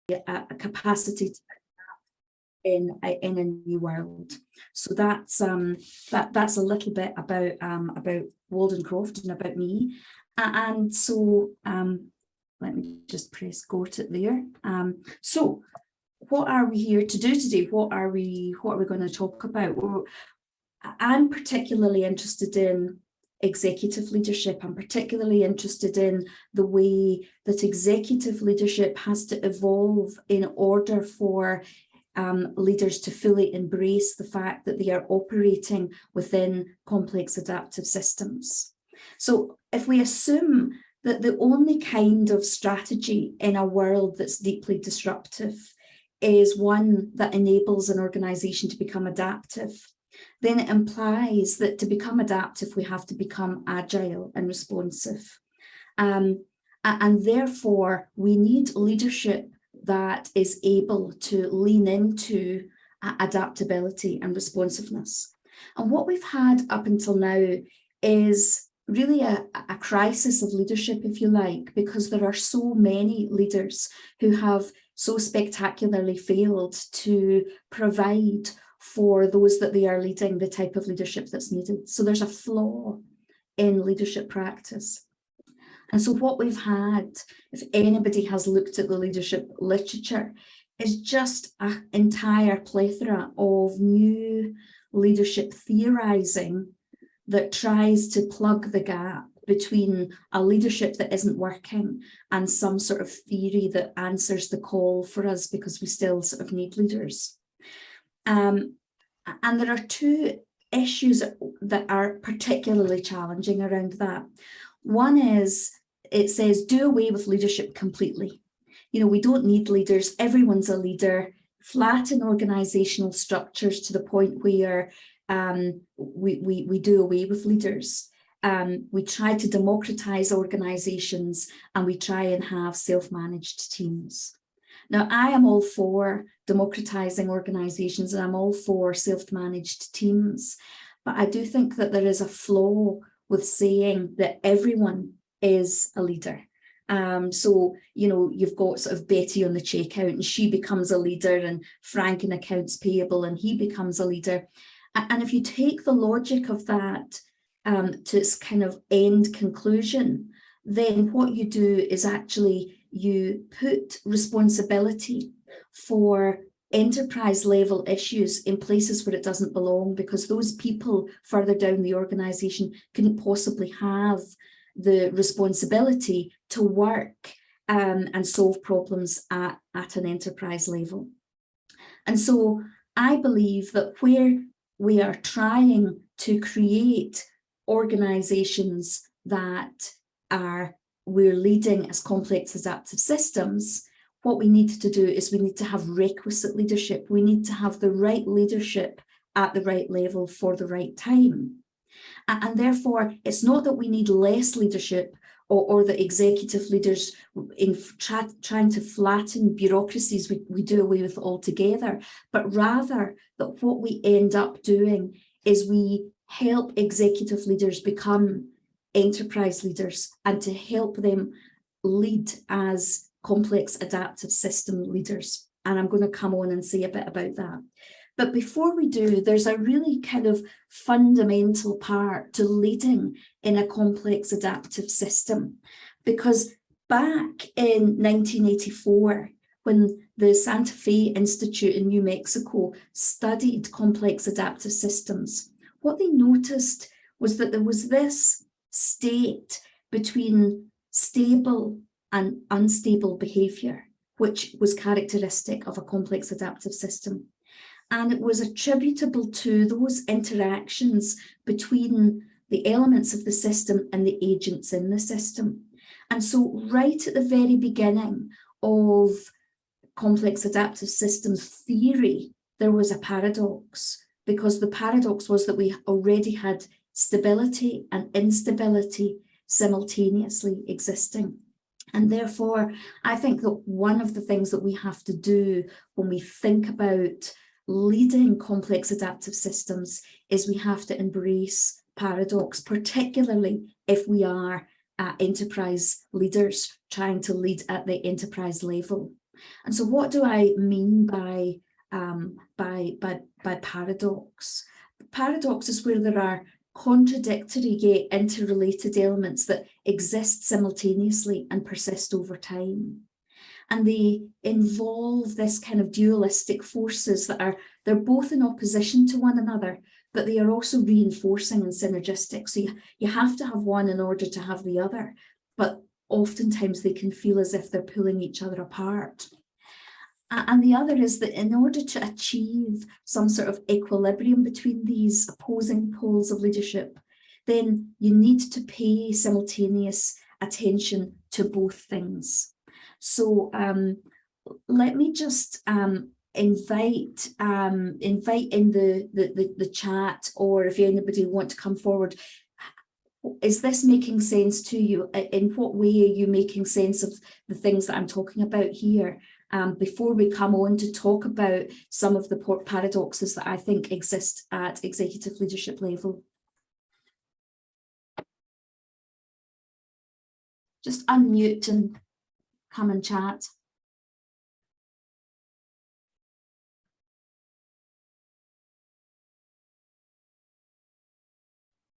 a capacity to in a new world. So that's a little bit about Waldencroft and about me. And so let me just press go to it there. So what are we here to do today? What are we going to talk about? Well, I'm particularly interested in executive leadership. I'm particularly interested in the way that executive leadership has to evolve in order for leaders to fully embrace the fact that they are operating within complex adaptive systems. So if we assume that the only kind of strategy in a world that's deeply disruptive is one that enables an organization to become adaptive, then it implies that to become adaptive, we have to become agile and responsive. And therefore, we need leadership that is able to lean into adaptability and responsiveness. And what we've had up until now is really a crisis of leadership, if you like, because there are so many leaders who have so spectacularly failed to provide for those that they are leading the type of leadership that's needed. So there's a flaw in leadership practice. And so what we've had, if anybody has looked at the leadership literature, is just an entire plethora of new leadership theorizing that tries to plug the gap between a leadership that isn't working and some sort of theory that answers the call for us because we still sort of need leaders. And there are two issues that are particularly challenging around that. One is, it says, do away with leadership completely. You know, we don't need leaders. Everyone's a leader. Flatten organizational structures to the point where we do away with leaders. We try to democratize organizations and we try and have self-managed teams. Now, I am all for democratizing organizations and I'm all for self-managed teams, but I do think that there is a flaw with saying that everyone is a leader. So, you know, you've got sort of Betty on the checkout and she becomes a leader, and Frank in accounts payable and he becomes a leader. And if you take the logic of that to its kind of end conclusion, then what you do is actually you put responsibility for enterprise level issues in places where it doesn't belong, because those people further down the organization couldn't possibly have the responsibility to work and solve problems at an enterprise level. And so I believe that where we are trying to create organizations that we're leading as complex adaptive systems, what we need to do is we need to have requisite leadership. We need to have the right leadership at the right level for the right time. And therefore, it's not that we need less leadership or the executive leaders in trying to flatten bureaucracies we do away with altogether, but rather that what we end up doing is we help executive leaders become enterprise leaders and to help them lead as complex adaptive system leaders. And I'm going to come on and say a bit about that. But before we do, there's a really kind of fundamental part to leading in a complex adaptive system, because back in 1984, when the Santa Fe Institute in New Mexico studied complex adaptive systems, what they noticed was that there was this state between stable and unstable behavior, which was characteristic of a complex adaptive system. And it was attributable to those interactions between the elements of the system and the agents in the system. And so right at the very beginning of complex adaptive systems theory, there was a paradox, because the paradox was that we already had stability and instability simultaneously existing. And therefore, I think that one of the things that we have to do when we think about leading complex adaptive systems is we have to embrace paradox, particularly if we are enterprise leaders trying to lead at the enterprise level. And so what do I mean by paradox? Paradox is where there are contradictory yet interrelated elements that exist simultaneously and persist over time. And they involve this kind of dualistic forces that they're both in opposition to one another, but they are also reinforcing and synergistic. So you have to have one in order to have the other, but oftentimes they can feel as if they're pulling each other apart. And the other is that in order to achieve some sort of equilibrium between these opposing poles of leadership, then you need to pay simultaneous attention to both things. So let me just invite in the chat, or if anybody want to come forward. Is this making sense to you? In what way are you making sense of the things that I'm talking about here? Before we come on to talk about some of the paradoxes that I think exist at executive leadership level. Just unmute and come and chat.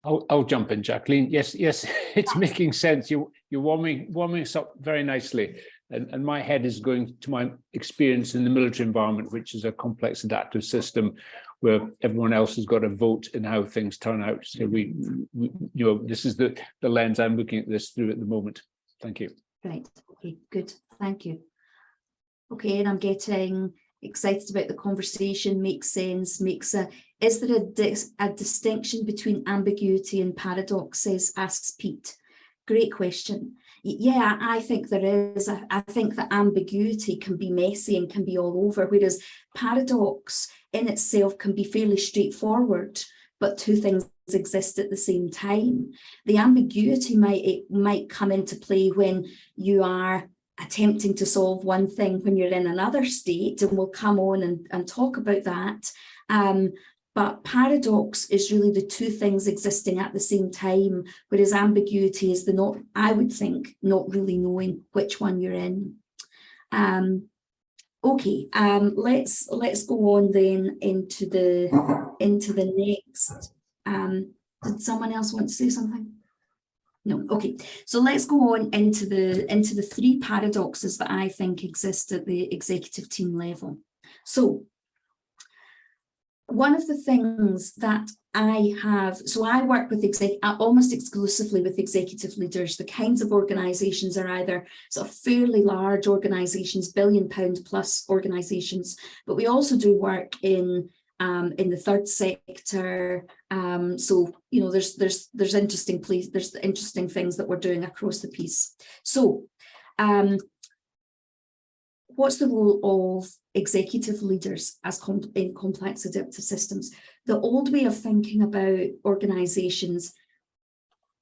I'll jump in, Jacqueline. Yes, it's making sense. You're warming us up very nicely. And my head is going to my experience in the military environment, which is a complex adaptive system where everyone else has got a vote in how things turn out. So this is the lens I'm looking at this through at the moment. Thank you. Right. Okay, good. Thank you. Okay, and I'm getting excited about the conversation. Makes sense. Is there a distinction between ambiguity and paradoxes? Asks Pete. Great question. Yeah, I think there is. I think that ambiguity can be messy and can be all over, whereas paradox in itself can be fairly straightforward, but two things exist at the same time. The ambiguity might come into play when you are attempting to solve one thing when you're in another state, and we'll come on and talk about that. But paradox is really the two things existing at the same time, whereas ambiguity is I would think, not really knowing which one you're in. Okay, let's go on then into the next. Did someone else want to say something? No. Okay, so let's go on into the three paradoxes that I think exist at the executive team level. So one of the things that I work with almost exclusively with executive leaders. The kinds of organisations are either sort of fairly large organisations, £1 billion plus organisations, but we also do work in the third sector. So there's interesting things that we're doing across the piece. So what's the role of executive leaders in complex adaptive systems? The old way of thinking about organisations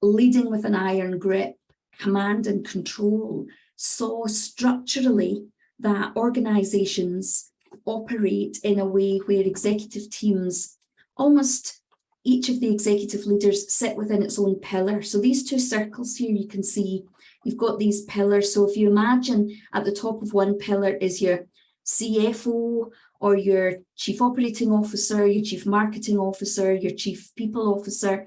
leading with an iron grip, command and control, saw structurally that organisations operate in a way where executive teams, almost each of the executive leaders, sit within its own pillar. So these two circles here, you can see you've got these pillars. So if you imagine at the top of one pillar is your CFO or your chief operating officer, your chief marketing officer, your chief people officer,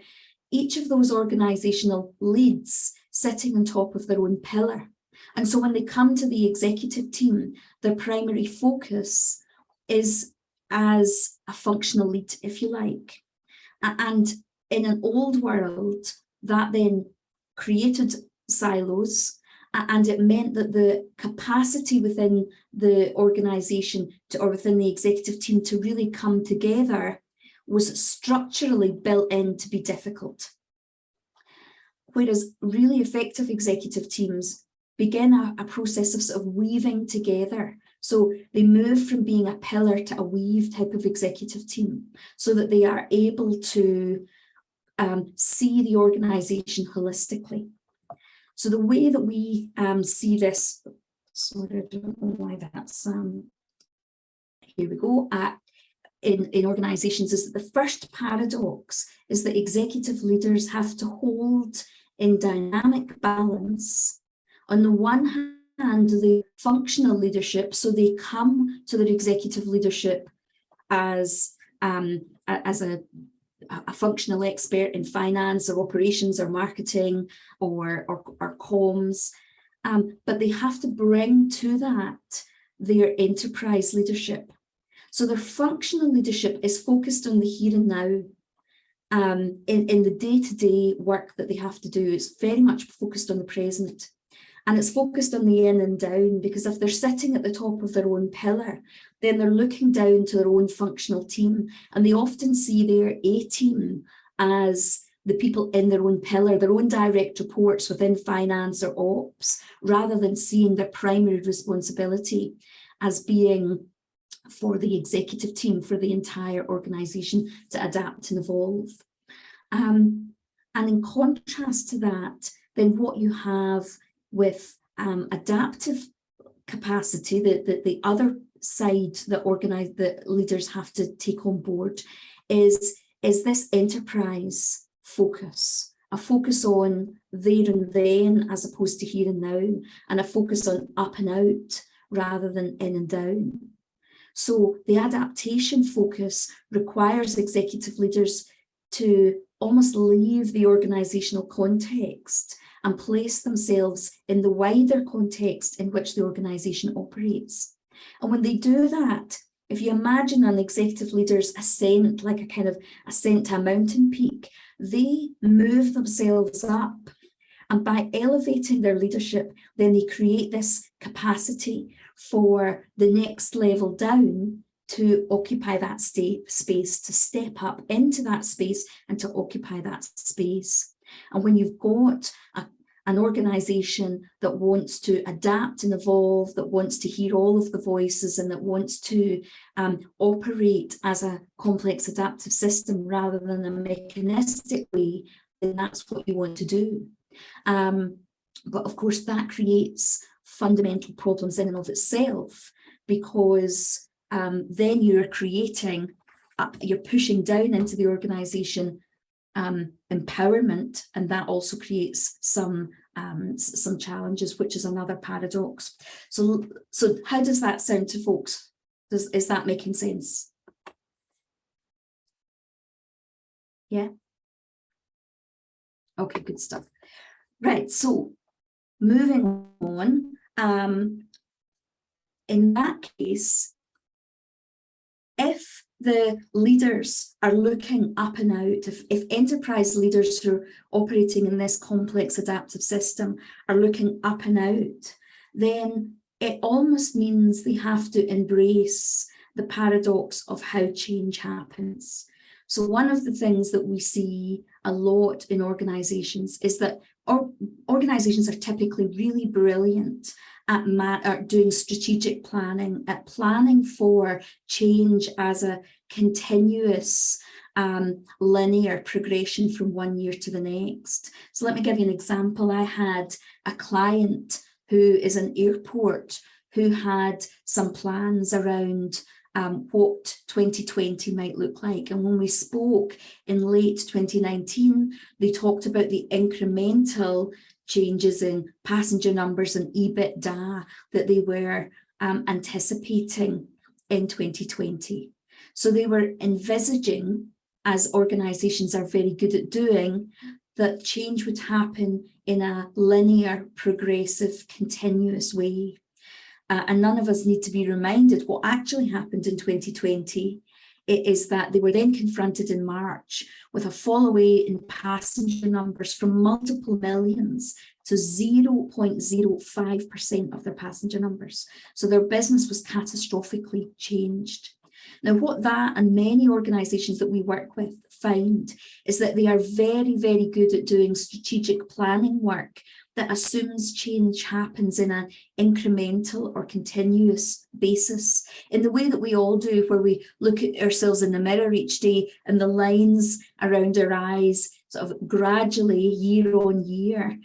each of those organizational leads sitting on top of their own pillar. And so when they come to the executive team, their primary focus is as a functional lead, if you like. And in an old world, that then created silos, and it meant that the capacity within the organization or within the executive team to really come together was structurally built in to be difficult. Whereas really effective executive teams begin a process of sort of weaving together. So they move from being a pillar to a weave type of executive team so that they are able to see the organization holistically. So the way that we see this, sorry, I don't know why that's, here we go, in organizations, is that the first paradox is that executive leaders have to hold in dynamic balance, on the one the functional leadership, so they come to their executive leadership as a functional expert in finance or operations or marketing or comms, but they have to bring to that their enterprise leadership. So their functional leadership is focused on the here and now. In the day-to-day work that they have to do, it's very much focused on the present. And it's focused on the in and down, because if they're sitting at the top of their own pillar, then they're looking down to their own functional team. And they often see their A team as the people in their own pillar, their own direct reports within finance or ops, rather than seeing their primary responsibility as being for the executive team, for the entire organisation to adapt and evolve. And in contrast to that, then what you have with adaptive capacity, the other side that leaders have to take on board is this enterprise focus, a focus on there and then as opposed to here and now, and a focus on up and out rather than in and down. So the adaptation focus requires executive leaders to almost leave the organisational context and place themselves in the wider context in which the organisation operates. And when they do that, if you imagine an executive leader's ascent, like a kind of ascent to a mountain peak, they move themselves up. And by elevating their leadership, then they create this capacity for the next level down to occupy that space, to step up into that space and to occupy that space. And when you've got an organisation that wants to adapt and evolve, that wants to hear all of the voices and that wants to operate as a complex adaptive system rather than a mechanistic way, then that's what you want to do. But of course, that creates fundamental problems in and of itself, because then you're creating, you're pushing down into the organisation empowerment, and that also creates some challenges, which is another paradox. So how does that sound to folks? Is that making sense? Yeah. Okay, good stuff. Right, so moving on. In that case, if the leaders are looking up and out, if enterprise leaders who are operating in this complex adaptive system are looking up and out, then it almost means they have to embrace the paradox of how change happens. So one of the things that we see a lot in organizations is that organizations are typically really brilliant at doing strategic planning, at planning for change as a continuous linear progression from one year to the next. So let me give you an example. I had a client who is an airport who had some plans around what 2020 might look like. And when we spoke in late 2019, they talked about the incremental changes in passenger numbers and EBITDA that they were anticipating in 2020. So they were envisaging, as organisations are very good at doing, that change would happen in a linear, progressive, continuous way. And none of us need to be reminded what actually happened in 2020. It is that they were then confronted in March with a fall away in passenger numbers from multiple millions to 0.05% of their passenger numbers. So their business was catastrophically changed. Now, what that and many organisations that we work with find is that they are very, very good at doing strategic planning work that assumes change happens in an incremental or continuous basis, in the way that we all do, where we look at ourselves in the mirror each day and the lines around our eyes sort of gradually, year on year,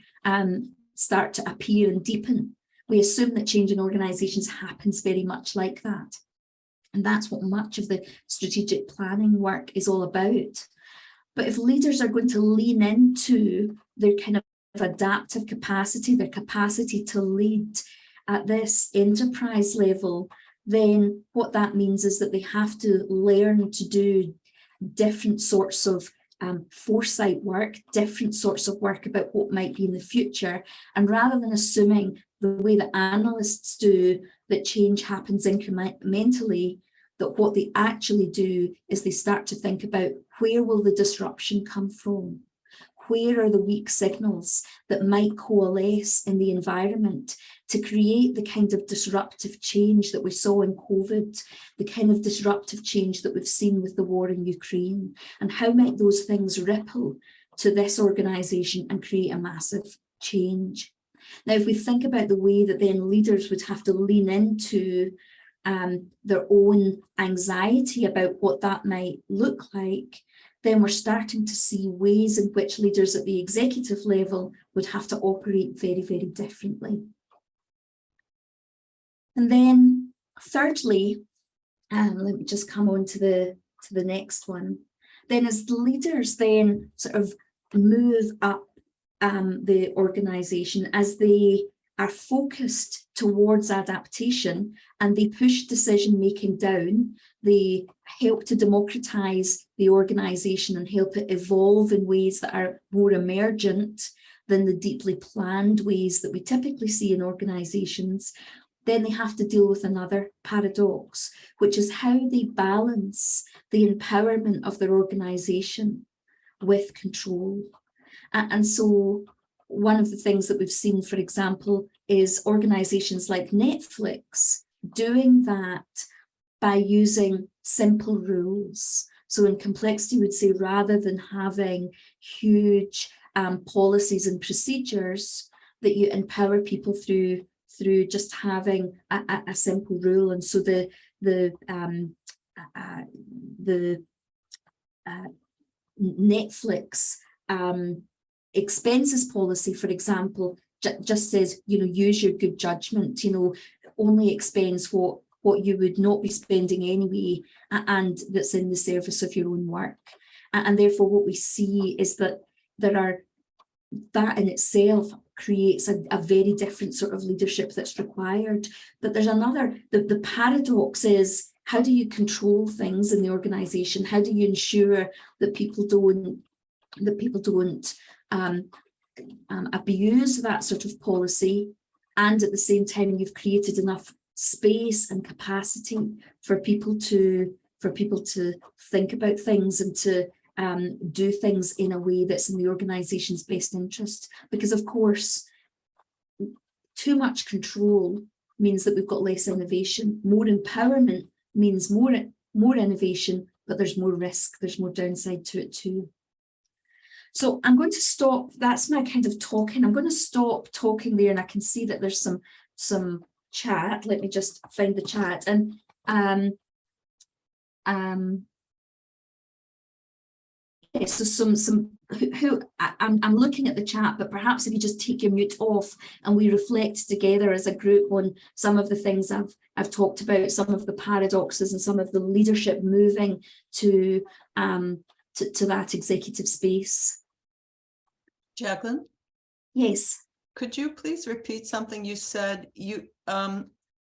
start to appear and deepen. We assume that change in organisations happens very much like that. And that's what much of the strategic planning work is all about. But if leaders are going to lean into their kind of adaptive capacity, their capacity to lead at this enterprise level, then what that means is that they have to learn to do different sorts of foresight work, different sorts of work about what might be in the future. And rather than assuming the way that analysts do, that change happens incrementally, that what they actually do is they start to think about, where will the disruption come from? Where are the weak signals that might coalesce in the environment to create the kind of disruptive change that we saw in COVID, the kind of disruptive change that we've seen with the war in Ukraine? And how might those things ripple to this organisation and create a massive change? Now, if we think about the way that then leaders would have to lean into their own anxiety about what that might look like, then we're starting to see ways in which leaders at the executive level would have to operate very, very differently. And then thirdly, let me just come on to the next one. Then as the leaders then sort of move up the organisation, as they are focused towards adaptation and they push decision making down, they help to democratise the organisation and help it evolve in ways that are more emergent than the deeply planned ways that we typically see in organisations. Then they have to deal with another paradox, which is how they balance the empowerment of their organisation with control. And so one of the things that we've seen, for example, is organisations like Netflix doing that by using simple rules. So in complexity, we would say, rather than having huge policies and procedures, that you empower people through just having a simple rule. And so the Netflix expenses policy, for example, just says, use your good judgment, only expense what you would not be spending anyway, and that's in the service of your own work. And therefore what we see is that that in itself creates a very different sort of leadership that's required. But there's another, the paradox is, how do you control things in the organisation? How do you ensure that people don't abuse that sort of policy, and at the same time you've created enough space and capacity for people to think about things and to do things in a way that's in the organisation's best interest? Because of course, too much control means that we've got less innovation. More empowerment means more innovation, but there's more risk, there's more downside to it too. So I'm going to stop. That's my kind of talking. I'm going to stop talking there, and I can see that there's some chat. Let me just find the chat. And okay, so I'm looking at the chat, but perhaps if you just take your mute off and we reflect together as a group on some of the things I've talked about, some of the paradoxes and some of the leadership moving to that executive space. Jacqueline? Yes. Could you please repeat something you said? You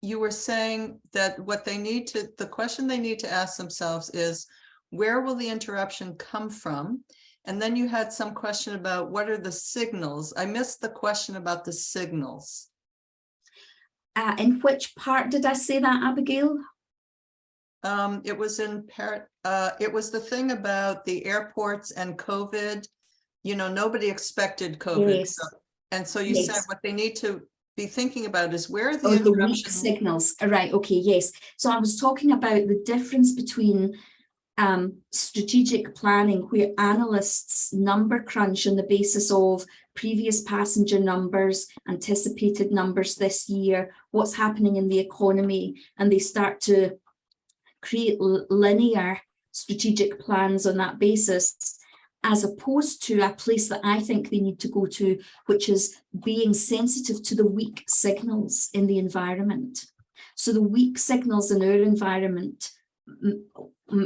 were saying that the question they need to ask themselves is, where will the interruption come from? And then you had some question about what are the signals. I missed the question about the signals. In which part did I say that, Abigail? It was it was the thing about the airports and COVID. Nobody expected COVID. Yes. So you said what they need to be thinking about is where the the weak signals. Right. Okay. Yes. So I was talking about the difference between strategic planning, where analysts number crunch on the basis of previous passenger numbers, anticipated numbers this year, what's happening in the economy, and they start to create linear strategic plans on that basis, as opposed to a place that I think they need to go to, which is being sensitive to the weak signals in the environment. So the weak signals in our environment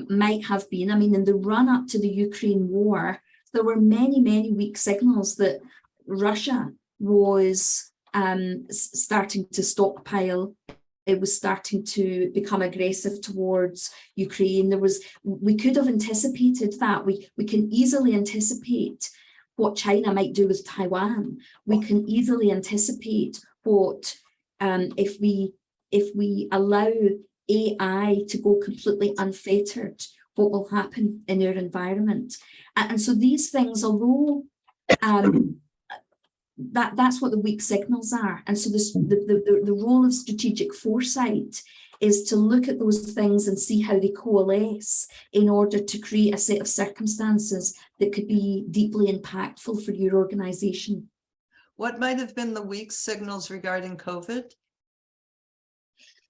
might have been, in the run up to the Ukraine war, there were many, many weak signals that Russia was starting to stockpile. It was starting to become aggressive towards Ukraine. We could have anticipated that. We can easily anticipate what China might do with Taiwan. We can easily anticipate what if we allow AI to go completely unfettered, what will happen in our environment. And so these things, although that's what the weak signals are. And so the role of strategic foresight is to look at those things and see how they coalesce in order to create a set of circumstances that could be deeply impactful for your organization. What might have been the weak signals regarding COVID?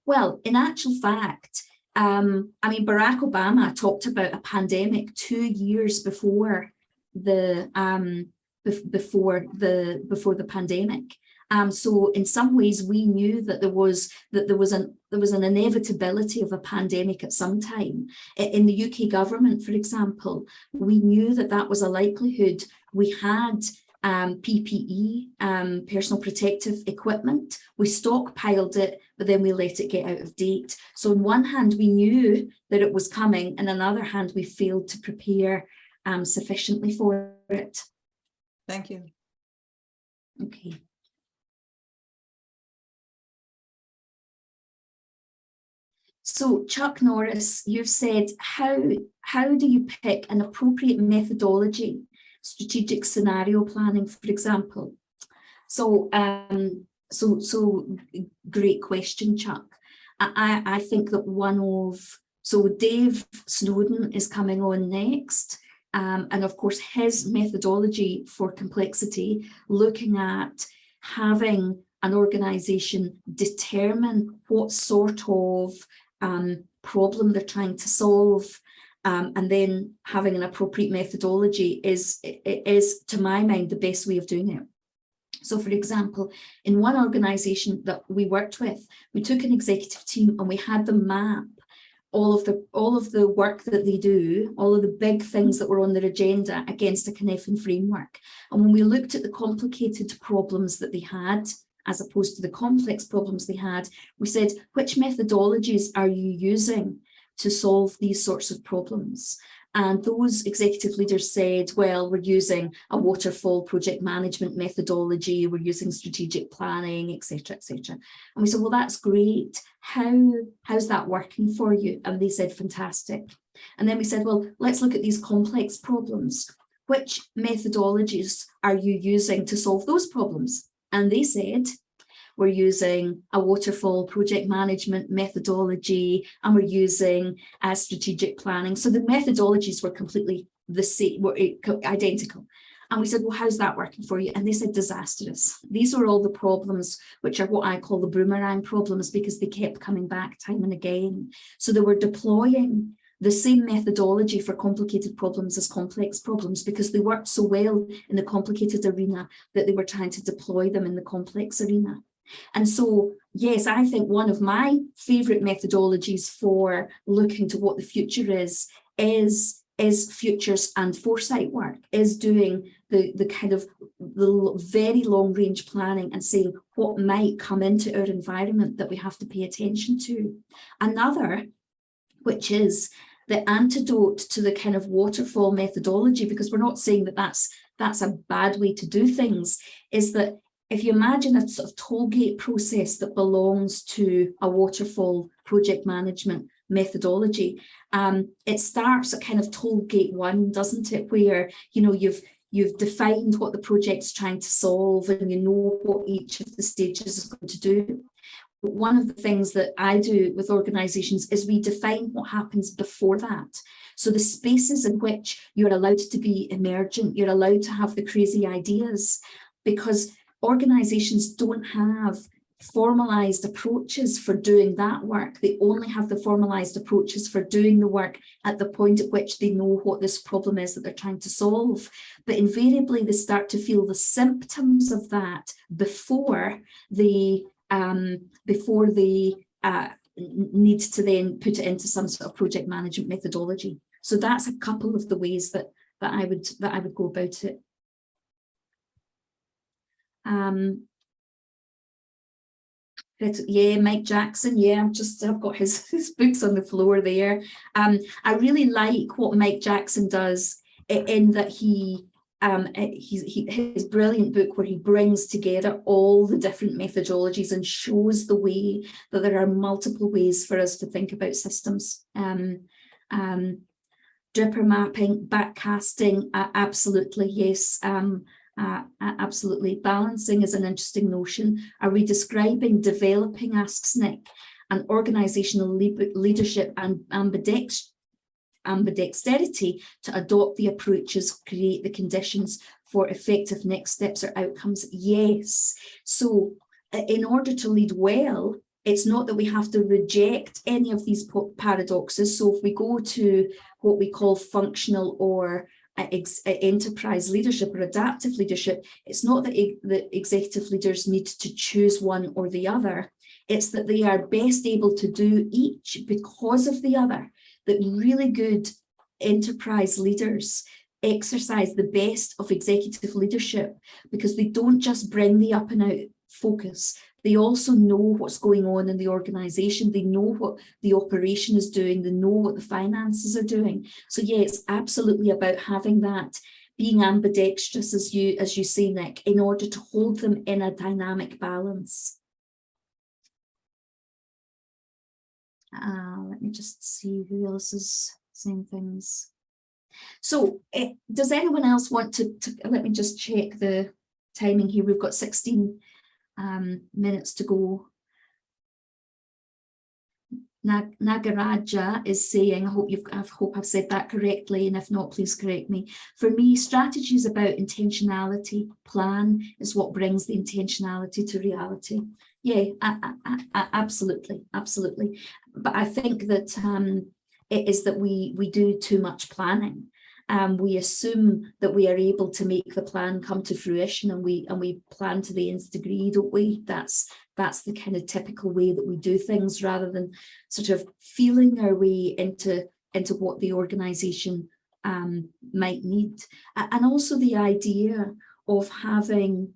Well, in actual fact, I mean, Barack Obama talked about a pandemic 2 years before the pandemic. So in some ways, we knew that there was an inevitability of a pandemic at some time. In the UK government, for example, we knew that was a likelihood. We had PPE, personal protective equipment. We stockpiled it, but then we let it get out of date. So on one hand, we knew that it was coming, and on the other hand, we failed to prepare sufficiently for it. Thank you. Okay. So Chuck Norris, you've said, how do you pick an appropriate methodology, strategic scenario planning, for example? So great question, Chuck. I think that so Dave Snowden is coming on next. And of course, his methodology for complexity, looking at having an organization determine what sort of problem they're trying to solve, and then having an appropriate methodology is, to my mind, the best way of doing it. So, for example, in one organization that we worked with, we took an executive team and we had them map all of the work that they do, all of the big things that were on their agenda against a Cynefin framework. And when we looked at the complicated problems that they had, as opposed to the complex problems they had, we said, which methodologies are you using to solve these sorts of problems? And those executive leaders said, well, we're using a waterfall project management methodology, we're using strategic planning, etc., etc. And we said, well, that's great. How's that working for you? And they said, fantastic. And then we said, well, let's look at these complex problems. Which methodologies are you using to solve those problems? And they said, we're using a waterfall project management methodology, and we're using strategic planning. So the methodologies were completely the same, were identical. And we said, well, how's that working for you? And they said, disastrous. These were all the problems, which are what I call the boomerang problems, because they kept coming back time and again. So they were deploying the same methodology for complicated problems as complex problems, because they worked so well in the complicated arena that they were trying to deploy them in the complex arena. And so, yes, I think one of my favorite methodologies for looking to what the future is futures and foresight work, is doing the kind of the very long range planning and saying what might come into our environment that we have to pay attention to. Another, which is the antidote to the kind of waterfall methodology, because we're not saying that that's a bad way to do things, is that if you imagine a sort of toll gate process that belongs to a waterfall project management methodology, it starts at kind of toll gate 1, doesn't it? Where, you know, you've defined what the project's trying to solve and you know what each of the stages is going to do. One of the things that I do with organizations is we define what happens before that. So the spaces in which you're allowed to be emergent, you're allowed to have the crazy ideas, because organizations don't have formalized approaches for doing that work. They only have the formalized approaches for doing the work at the point at which they know what this problem is that they're trying to solve. But invariably, they start to feel the symptoms of that before they need to then put it into some sort of project management methodology. So that's a couple of the ways that I would go about it. Yeah, Mike Jackson. Yeah, I've got his books on the floor there. I really like what Mike Jackson does in that his brilliant book where he brings together all the different methodologies and shows the way that there are multiple ways for us to think about systems. Dripper mapping, backcasting, absolutely, yes. Absolutely. Balancing is an interesting notion. Are we describing developing, asks Nick, an organizational leadership and ambidexterity to adopt the approaches, create the conditions for effective next steps or outcomes? Yes. So in order to lead well, it's not that we have to reject any of these paradoxes. So if we go to what we call functional or enterprise leadership or adaptive leadership, it's not that the executive leaders need to choose one or the other. It's that they are best able to do each because of the other. That really good enterprise leaders exercise the best of executive leadership because they don't just bring the up and out focus. They also know what's going on in the organization. They know what the operation is doing. They know what the finances are doing. So yeah, it's absolutely about having that, being ambidextrous, as you say, Nick, in order to hold them in a dynamic balance. Let me just see who else is saying things. So does anyone else want to let me just check the timing here. We've got 16 minutes to go. Nagaraja is saying, I hope I've said that correctly, and if not, please correct me. For me, strategy is about intentionality. Plan is what brings the intentionality to reality. Yeah, absolutely, absolutely. But I think that it is that we do too much planning. We assume that we are able to make the plan come to fruition, and we plan to the nth degree, don't we? That's the kind of typical way that we do things, rather than sort of feeling our way into what the organization might need. And also the idea of having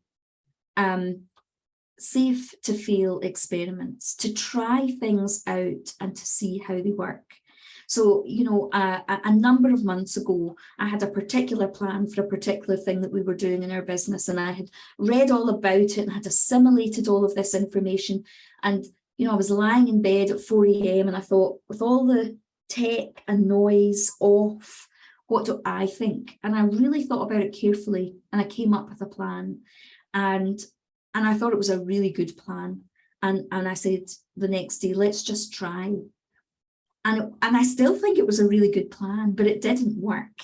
safe to fail experiments, to try things out and to see how they work. So, you know, a number of months ago, I had a particular plan for a particular thing that we were doing in our business, and I had read all about it and had assimilated all of this information. And, you know, I was lying in bed at 4 a.m. and I thought, with all the tech and noise off, what do I think? And I really thought about it carefully, and I came up with a plan. And I thought it was a really good plan. And I said the next day, let's just try. And I still think it was a really good plan, but it didn't work.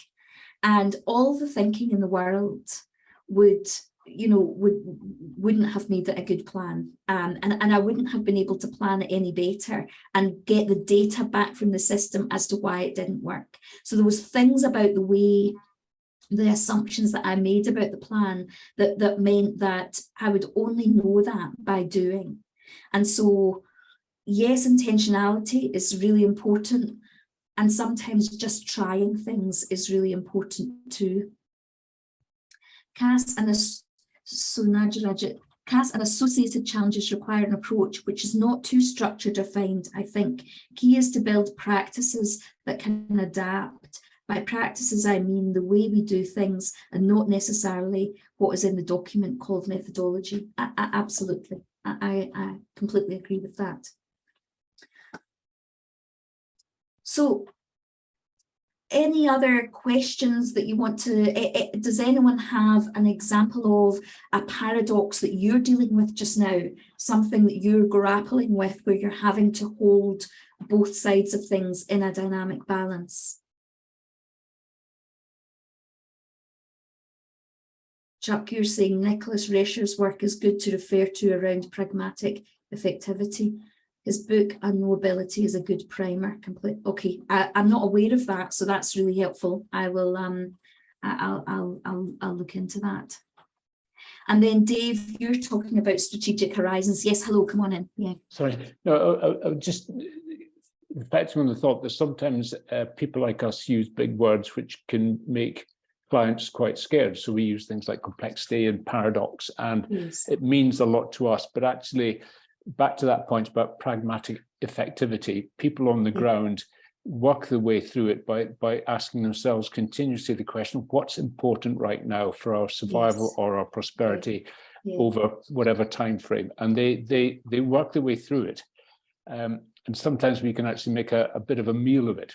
And all the thinking in the world wouldn't have made it a good plan. And I wouldn't have been able to plan it any better and get the data back from the system as to why it didn't work. So there was things about the way, the assumptions that I made about the plan that meant that I would only know that by doing. And so, yes, intentionality is really important, and sometimes just trying things is really important too. CAS and associated challenges require an approach which is not too structured or defined. I think key is to build practices that can adapt. By practices, I mean the way we do things, and not necessarily what is in the document called methodology. Absolutely, I completely agree with that. So, any other questions that you want to, does anyone have an example of a paradox that you're dealing with just now, something that you're grappling with where you're having to hold both sides of things in a dynamic balance? Chuck, you're saying Nicholas Rescher's work is good to refer to around pragmatic effectivity. His book Unknowability is a good primer. Okay, I'm not aware of that, so that's really helpful. I will I'll look into that. And then Dave, you're talking about strategic horizons. Yes, hello, come on in. Yeah. Sorry, no, I just reflecting on the thought that sometimes people like us use big words which can make clients quite scared. So we use things like complexity and paradox, and Yes. it means a lot to us, but actually back to that point about pragmatic effectivity, people on the ground work their way through it by asking themselves continuously the question, what's important right now for our survival or our prosperity over whatever time frame? And they work their way through it. And sometimes we can actually make a bit of a meal of it.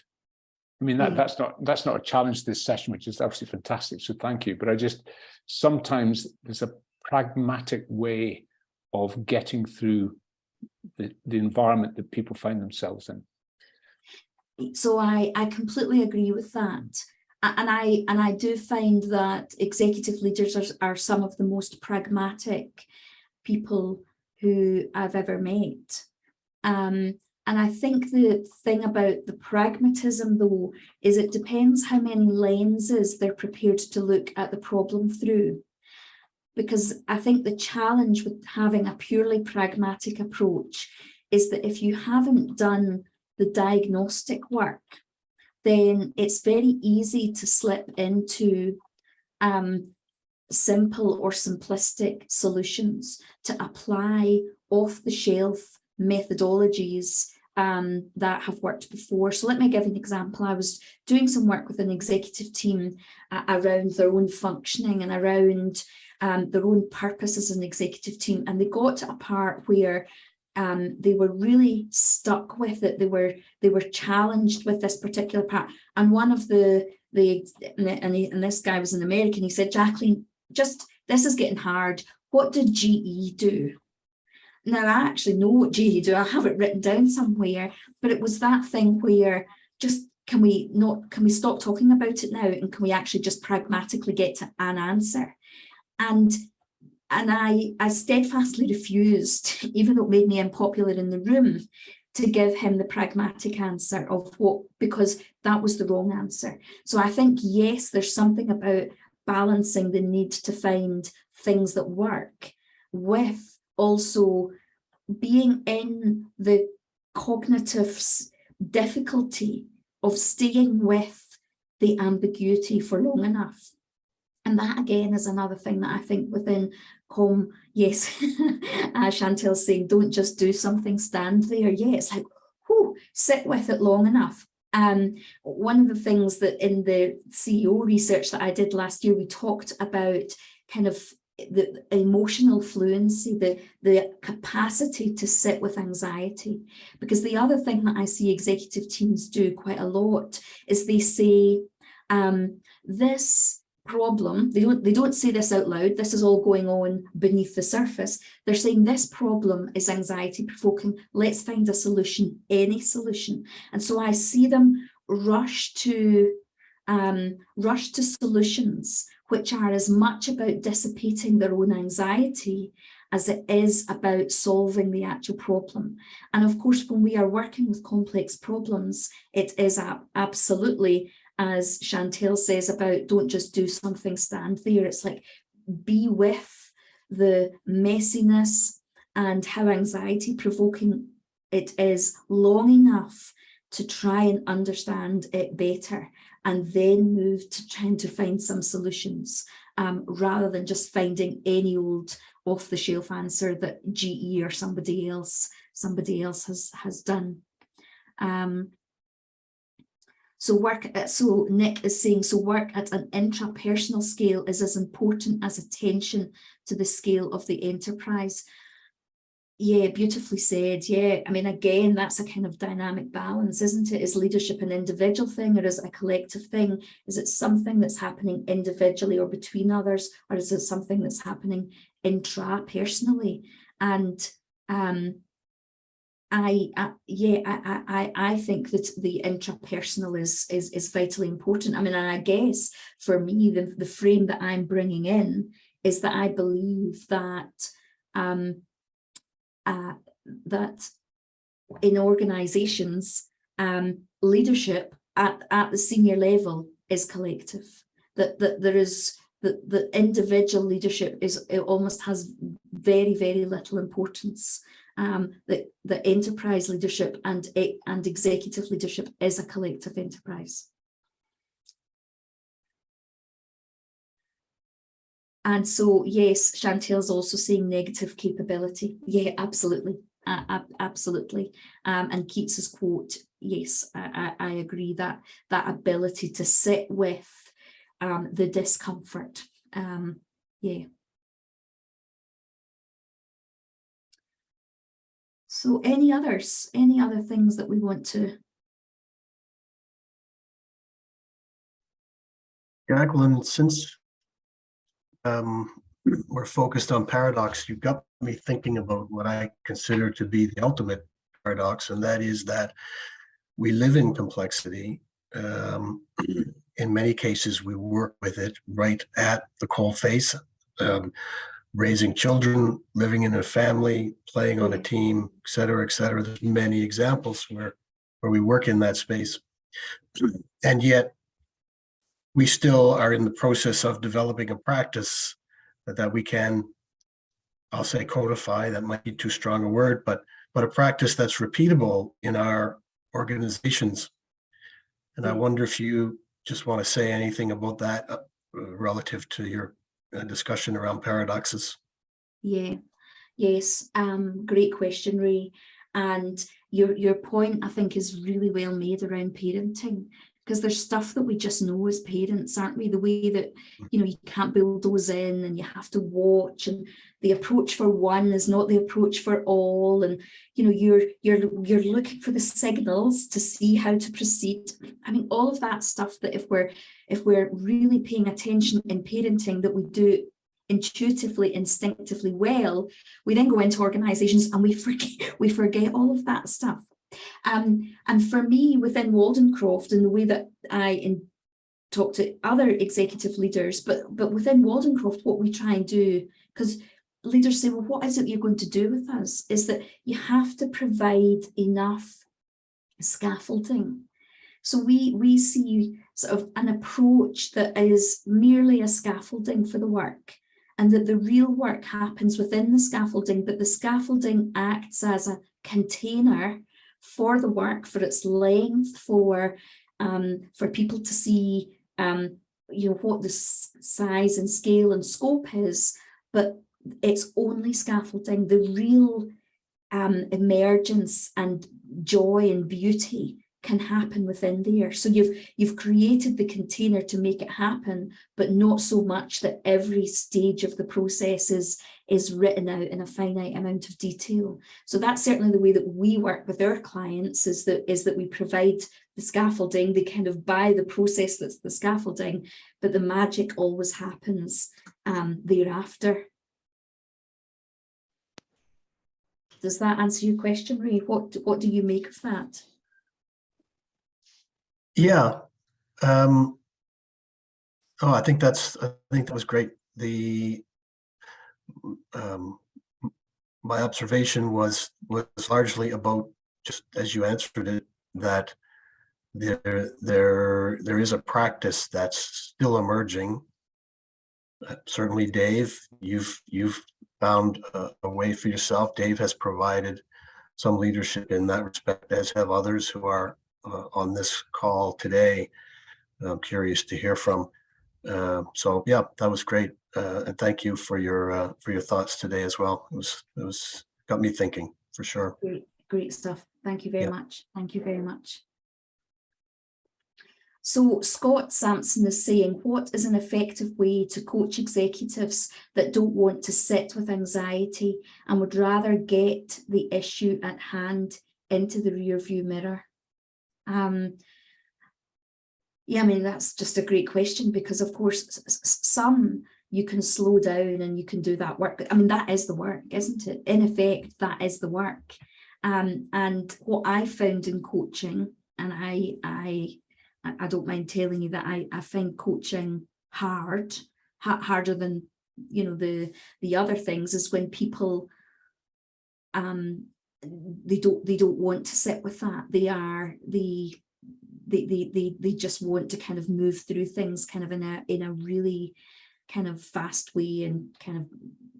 I mean, that's not a challenge this session, which is absolutely fantastic. So thank you. But sometimes there's a pragmatic way of getting through the environment that people find themselves in. So I completely agree with that. And I do find that executive leaders are some of the most pragmatic people who I've ever met. And I think the thing about the pragmatism, though, is it depends how many lenses they're prepared to look at the problem through. Because I think the challenge with having a purely pragmatic approach is that if you haven't done the diagnostic work, then it's very easy to slip into simple or simplistic solutions, to apply off-the-shelf methodologies that have worked before. So let me give an example. I was doing some work with an executive team around their own functioning and around their own purpose as an executive team, and they got to a part where they were really stuck with it. They were challenged with this particular part. And one of and this guy was an American. He said, "Jacqueline, this is getting hard. What did GE do?" Now I actually know what GE do. I have it written down somewhere. But it was that thing where just can we stop talking about it now, and can we actually just pragmatically get to an answer? And I steadfastly refused, even though it made me unpopular in the room, to give him the pragmatic answer of because that was the wrong answer. So I think, yes, there's something about balancing the need to find things that work with also being in the cognitive difficulty of staying with the ambiguity for long enough. And that, again, is another thing that I think within COM, yes, Chantel's saying, don't just do something, stand there. Yeah, it's like, sit with it long enough. One of the things that in the CEO research that I did last year, we talked about kind of the emotional fluency, the capacity to sit with anxiety. Because the other thing that I see executive teams do quite a lot is they say, this problem, they don't say this out loud, this is all going on beneath the surface. They're saying this problem is anxiety provoking, let's find a solution, any solution. And so I see them rush to solutions which are as much about dissipating their own anxiety as it is about solving the actual problem. And of course, when we are working with complex problems, it is absolutely, as Chantel says, about don't just do something, stand there. It's like, be with the messiness and how anxiety provoking it is long enough to try and understand it better, and then move to trying to find some solutions, rather than just finding any old off-the-shelf answer that GE or somebody else has done. So Nick is saying, so work at an intrapersonal scale is as important as attention to the scale of the enterprise. Yeah, beautifully said. Yeah, I mean, again, that's a kind of dynamic balance, isn't it? Is leadership an individual thing, or is it a collective thing? Is it something that's happening individually or between others, or is it something that's happening intrapersonally? And I think that the intrapersonal is vitally important. I mean, and I guess for me, the frame that I'm bringing in is that I believe that that in organizations, leadership at the senior level is collective. That there is the individual leadership it almost has very, very little importance. The enterprise leadership and executive leadership is a collective enterprise. And so, yes, Chantel's also saying negative capability. Yeah, absolutely. Absolutely. And Keats's quote, yes, I agree that that ability to sit with the discomfort. Yeah. So any others, any other things that we want to? Jacqueline, since we're focused on paradox, you've got me thinking about what I consider to be the ultimate paradox, and that is that we live in complexity. In many cases, we work with it right at the coalface, raising children, living in a family, playing on a team, et cetera, et cetera. There's many examples where we work in that space. And yet, we still are in the process of developing a practice that we can, I'll say codify, that might be too strong a word, but a practice that's repeatable in our organizations. And I wonder if you just want to say anything about that relative to your discussion around paradoxes. Yeah, yes, great question, Ray. And your point, I think, is really well made around parenting, because there's stuff that we just know as parents, aren't we? The way that, you know, you can't bulldoze in and you have to watch, and the approach for one is not the approach for all, and you know, you're looking for the signals to see how to proceed. I mean, all of that stuff that if we're really paying attention in parenting, that we do intuitively, instinctively well, we then go into organizations and we forget all of that stuff. And for me, within Waldencroft, and the way that I talk to other executive leaders, but within Waldencroft, what we try and do, because leaders say, well, what is it you're going to do with us? Is that you have to provide enough scaffolding. So we see sort of an approach that is merely a scaffolding for the work, and that the real work happens within the scaffolding, but the scaffolding acts as a container for the work, for its length, for people to see you know, what the size and scale and scope is, but it's only scaffolding. The real emergence and joy and beauty can happen within there. So you've created the container to make it happen, but not so much that every stage of the process is written out in a finite amount of detail. So that's certainly the way that we work with our clients, is that we provide the scaffolding, they kind of buy the process that's the scaffolding, but the magic always happens thereafter. Does that answer your question, Ray? What do you make of that? Yeah. I think that was great. My observation was largely about, just as you answered it, that there is a practice that's still emerging. Certainly, Dave, you've found a way for yourself. Dave has provided some leadership in that respect, as have others who are on this call today. I'm curious to hear from. So yeah, that was great, and thank you for your thoughts today as well. It was got me thinking for sure. Great stuff. Thank you very much. Thank you very much. So Scott Sampson is saying, what is an effective way to coach executives that don't want to sit with anxiety and would rather get the issue at hand into the rearview mirror? Yeah, I mean, that's just a great question, because of course, some you can slow down and you can do that work. I mean, that is the work, isn't it? In effect, that is the work. And what I found in coaching, and I don't mind telling you that I find coaching harder than, you know, the other things, is when people they don't want to sit with that. They just want to kind of move through things kind of in a really kind of fast way and kind of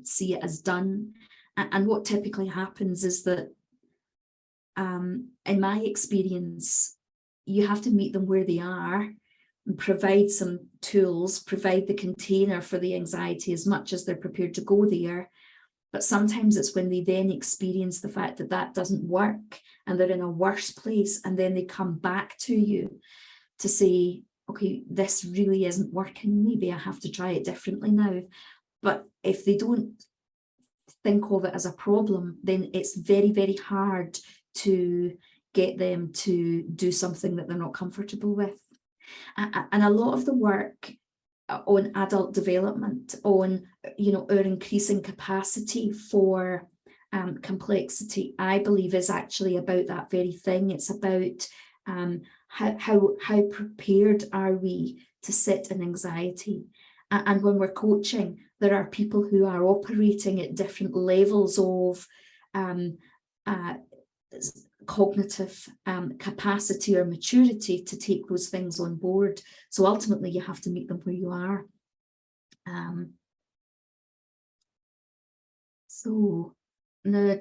see it as done. And what typically happens is that in my experience, you have to meet them where they are and provide some tools, provide the container for the anxiety as much as they're prepared to go there. But sometimes it's when they then experience the fact that that doesn't work and they're in a worse place, and then they come back to you to say, okay, this really isn't working, maybe I have to try it differently now. But if they don't think of it as a problem, then it's very, very hard to get them to do something that they're not comfortable with. And a lot of the work on adult development, on, you know, our increasing capacity for complexity, I believe is actually about that very thing. It's about how prepared are we to sit in anxiety. And when we're coaching, there are people who are operating at different levels of cognitive capacity or maturity to take those things on board. So ultimately, you have to meet them where you are. So now,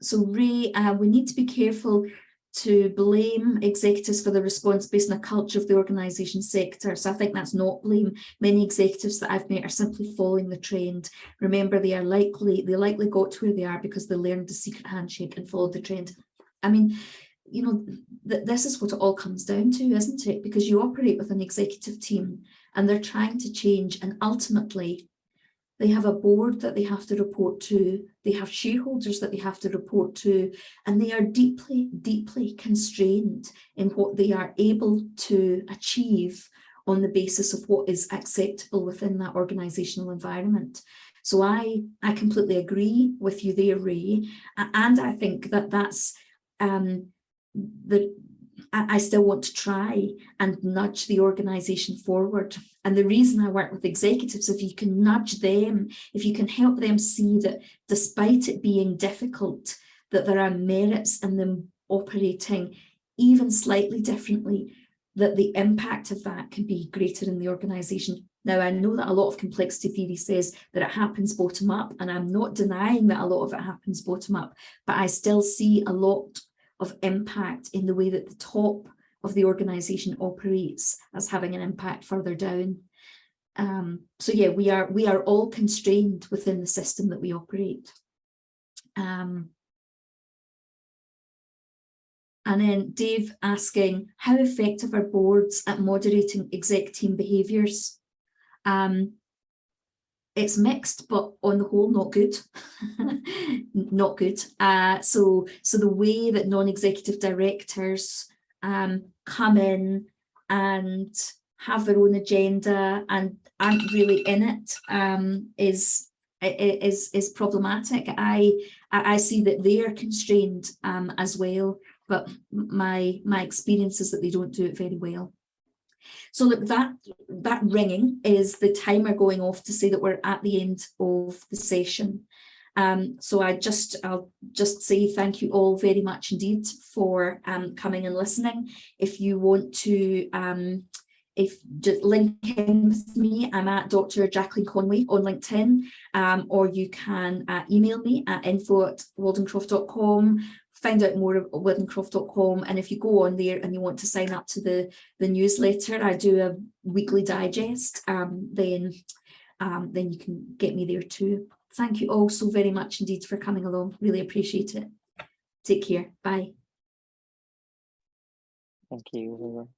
so Ray, we need to be careful to blame executives for the response based on a culture of the organisation sector. So I think that's not blame. Many executives that I've met are simply following the trend. Remember, they likely got to where they are because they learned the secret handshake and followed the trend. I mean, you know, this is what it all comes down to, isn't it? Because you operate with an executive team and they're trying to change, and ultimately they have a board that they have to report to, they have shareholders that they have to report to, and they are deeply, deeply constrained in what they are able to achieve on the basis of what is acceptable within that organisational environment. So I completely agree with you there, Ray, and I think that that's I still want to try and nudge the organisation forward. And the reason I work with executives, if you can nudge them, if you can help them see that despite it being difficult, that there are merits in them operating even slightly differently, that the impact of that can be greater in the organisation. Now, I know that a lot of complexity theory says that it happens bottom up, and I'm not denying that a lot of it happens bottom up, but I still see a lot of impact in the way that the top of the organisation operates as having an impact further down. So yeah, we are all constrained within the system that we operate. And then Dave asking, how effective are boards at moderating exec team behaviours? It's mixed, but on the whole, not good. Not good. So the way that non-executive directors come in and have their own agenda and aren't really in it is problematic. I see that they are constrained as well, but my experience is that they don't do it very well. So look, that ringing is the timer going off to say that we're at the end of the session. So I'll just say thank you all very much indeed for coming and listening. If you want to just link in with me, I'm at Dr. Jacqueline Conway on LinkedIn, or you can email me at info@waldencroft.com. Find out more at waldencroft.com, and if you go on there and you want to sign up to the newsletter, I do a weekly digest, then you can get me there too. Thank you all so very much indeed for coming along. Really appreciate it. Take care. Bye. Thank you.